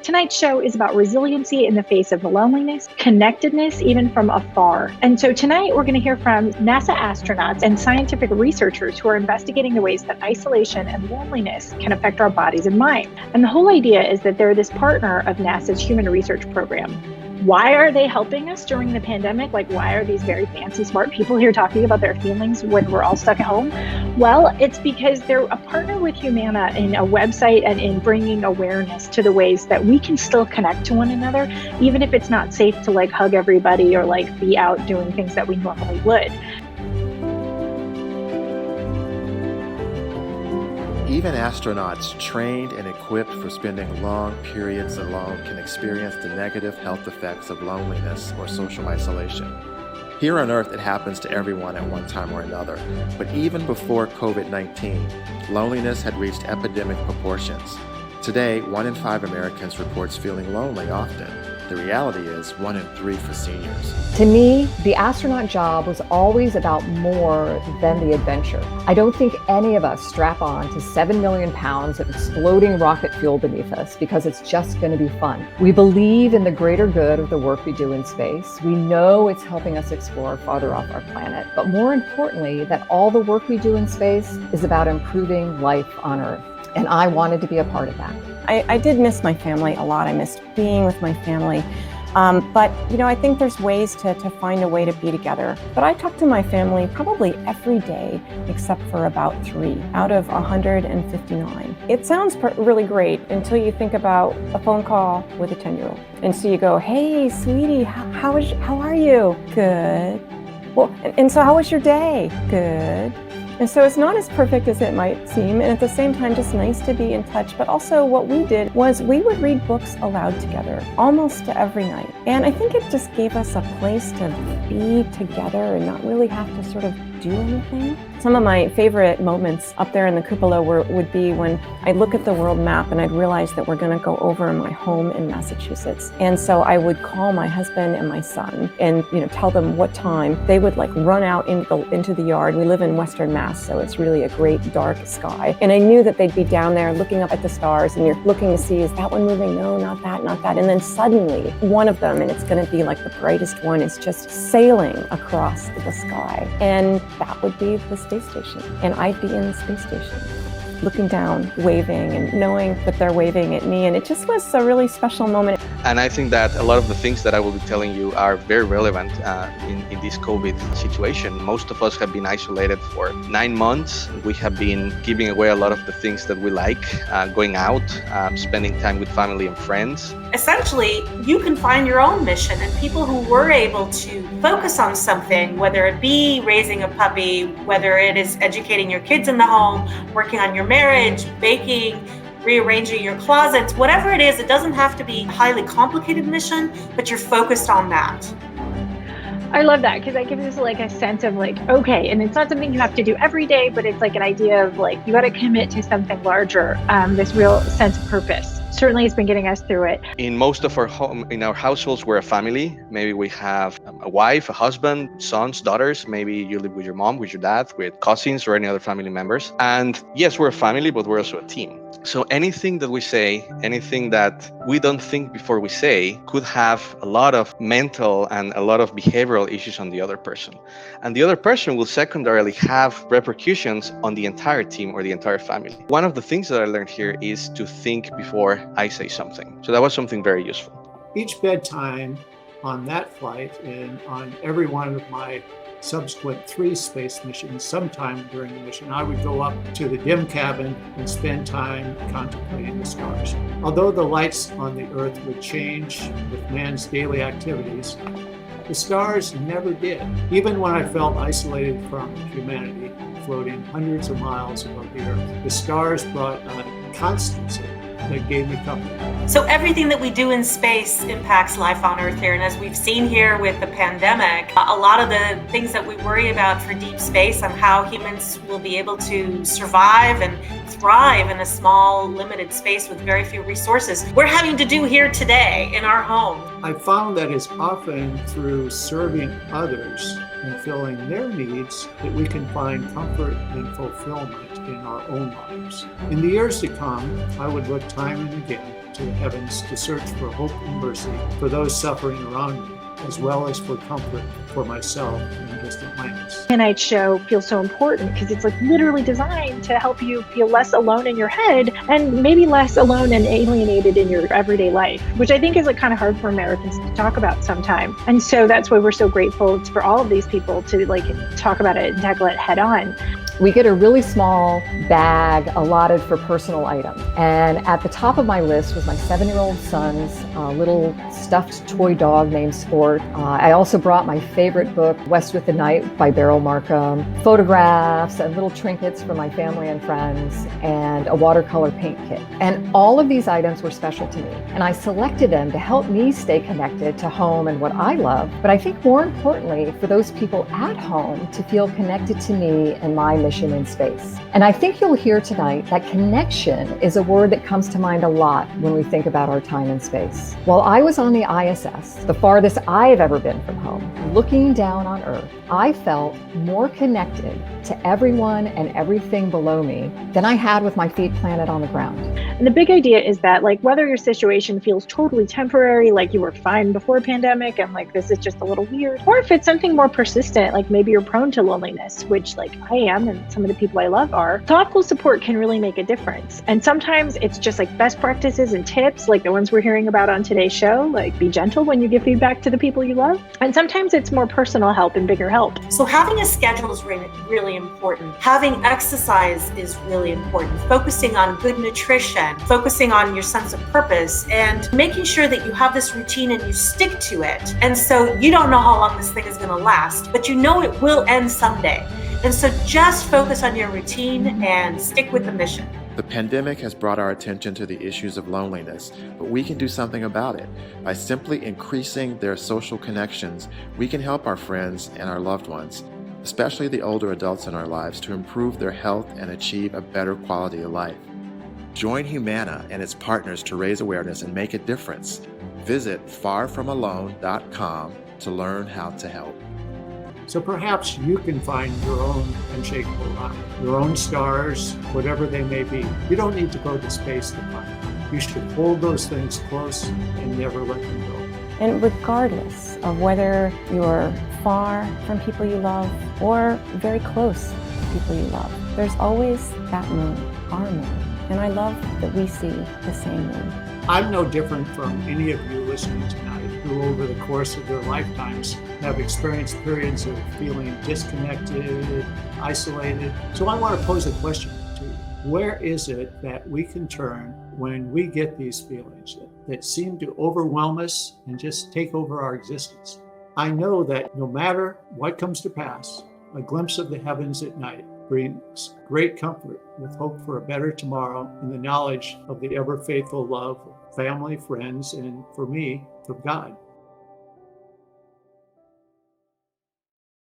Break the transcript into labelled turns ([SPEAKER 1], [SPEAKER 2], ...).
[SPEAKER 1] Tonight's show is about resiliency in the face of loneliness, connectedness, even from afar. And so tonight we're going to hear from NASA astronauts and scientific researchers who are investigating the ways that isolation and loneliness can affect our bodies and mind. And the whole idea is that they're this partner of NASA's Human Research Program. Why are they helping us during the pandemic? Like, why are these very fancy, smart people here talking about their feelings when we're all stuck at home? Well, it's because they're a partner with Humana in a website and in bringing awareness to the ways that we can still connect to one another, even if it's not safe to like hug everybody or like be out doing things that we normally would.
[SPEAKER 2] Even astronauts trained and equipped for spending long periods alone can experience the negative health effects of loneliness or social isolation. Here on Earth, it happens to everyone at one time or another. But even before COVID-19, loneliness had reached epidemic proportions. Today, 1 in 5 Americans reports feeling lonely often. The reality is 1 in 3 for seniors.
[SPEAKER 3] To me, the astronaut job was always about more than the adventure. I don't think any of us strap on to 7 million pounds of exploding rocket fuel beneath us because it's just going to be fun. We believe in the greater good of the work we do in space. We know it's helping us explore farther off our planet, but more importantly, that all the work we do in space is about improving life on Earth. And I wanted to be a part of that.
[SPEAKER 4] I did miss my family a lot. I missed being with my family. But, I think there's ways to find a way to be together. But I talk to my family probably every day, except for about 3 out of 159. It sounds really great until you think about a phone call with a 10-year-old. And so you go, hey, sweetie, how are you? Good. Well, and so how was your day? Good. And so it's not as perfect as it might seem, and at the same time, just nice to be in touch. But also what we did was we would read books aloud together almost every night. And I think it just gave us a place to be together and not really have to sort of do anything. Some of my favorite moments up there in the cupola would be when I'd look at the world map and I'd realize that we're going to go over my home in Massachusetts. And so I would call my husband and my son and tell them what time. They would like run out into the yard. We live in Western Mass, so it's really a great dark sky. And I knew that they'd be down there looking up at the stars, and you're looking to see, is that one moving? No, not that, not that. And then suddenly one of them, and it's going to be like the brightest one, is just sailing across the sky. And that would be the space station. And I'd be in the space station, looking down, waving, and knowing that they're waving at me. And it just was a really special moment.
[SPEAKER 5] And I think that a lot of the things that I will be telling you are very relevant in this COVID situation. Most of us have been isolated for 9 months. We have been giving away a lot of the things that we like, going out, spending time with family and friends.
[SPEAKER 6] Essentially, you can find your own mission, and people who were able to focus on something, whether it be raising a puppy, whether it is educating your kids in the home, working on your marriage, baking, rearranging your closets, whatever it is, it doesn't have to be a highly complicated mission, but you're focused on that.
[SPEAKER 1] I love that because that gives us like a sense of like, okay, and it's not something you have to do every day, but it's like an idea of like, you got to commit to something larger, this real sense of purpose. Certainly it's been getting us through it.
[SPEAKER 5] In most of our households, we're a family. Maybe we have a wife, a husband, sons, daughters. Maybe you live with your mom, with your dad, with cousins or any other family members. And yes, we're a family, but we're also a team. So anything that we say, anything that we don't think before we say could have a lot of mental and a lot of behavioral issues on the other person. And the other person will secondarily have repercussions on the entire team or the entire family. One of the things that I learned here is to think before I say something. So that was something very useful.
[SPEAKER 7] Each bedtime on that flight and on every one of my subsequent 3 space missions, sometime during the mission, I would go up to the dim cabin and spend time contemplating the stars. Although the lights on the Earth would change with man's daily activities, the stars never did. Even when I felt isolated from humanity, floating hundreds of miles above the Earth, the stars brought a constancy that gave me company.
[SPEAKER 6] So everything that we do in space impacts life on Earth here. And as we've seen here with the pandemic, a lot of the things that we worry about for deep space on how humans will be able to survive and thrive in a small, limited space with very few resources, we're having to do here today in our home.
[SPEAKER 7] I found that it's often through serving others and filling their needs that we can find comfort and fulfillment in our own lives. In the years to come, I would look time and again to the heavens to search for hope and mercy for those suffering around me, as well as for comfort for myself in distant lands.
[SPEAKER 1] Tonight's show feels so important because it's like literally designed to help you feel less alone in your head and maybe less alone and alienated in your everyday life, which I think is like kind of hard for Americans to talk about sometimes. And so that's why we're so grateful for all of these people to like talk about it and tackle it head on.
[SPEAKER 3] We get a really small bag allotted for personal items. And at the top of my list was my 7-year-old son's little stuffed toy dog named Sport. I also brought my favorite book, West with the Night by Beryl Markham, photographs and little trinkets for my family and friends, and a watercolor paint kit. And all of these items were special to me. And I selected them to help me stay connected to home and what I love. But I think more importantly, for those people at home to feel connected to me and my mission in space. And I think you'll hear tonight that connection is a word that comes to mind a lot when we think about our time in space. While I was on the ISS, the farthest I've ever been from home, looking down on Earth, I felt more connected to everyone and everything below me than I had with my feet planted on the ground.
[SPEAKER 1] And the big idea is that like whether your situation feels totally temporary, like you were fine before pandemic and like this is just a little weird, or if it's something more persistent, like maybe you're prone to loneliness, which like I am and some of the people I love are, thoughtful support can really make a difference. And sometimes it's just like best practices and tips like the ones we're hearing about on today's show, like be gentle when you give feedback to the people you love. And sometimes it's more personal help and bigger help.
[SPEAKER 6] So having a schedule is really important. Having exercise is really important. Focusing on good nutrition, focusing on your sense of purpose, and making sure that you have this routine and you stick to it. And so you don't know how long this thing is going to last, but you know it will end someday. And so just focus on your routine and stick with the mission.
[SPEAKER 2] The pandemic has brought our attention to the issues of loneliness, but we can do something about it. By simply increasing their social connections, we can help our friends and our loved ones, especially the older adults in our lives, to improve their health and achieve a better quality of life. Join Humana and its partners to raise awareness and make a difference. Visit farfromalone.com to learn how to help.
[SPEAKER 7] So perhaps you can find your own unshakable rock, your own stars, whatever they may be. You don't need to go to space to find them. You should hold those things close and never let them go.
[SPEAKER 4] And regardless of whether you're far from people you love or very close to people you love, there's always that moon, our moon. And I love that we see the same moon.
[SPEAKER 7] I'm no different from any of you listening tonight who over the course of their lifetimes have experienced periods of feeling disconnected, isolated. So I want to pose a question to you. Where is it that we can turn when we get these feelings that seem to overwhelm us and just take over our existence? I know that no matter what comes to pass, a glimpse of the heavens at night brings great comfort with hope for a better tomorrow and the knowledge of the ever faithful love of family, friends, and for me, of God.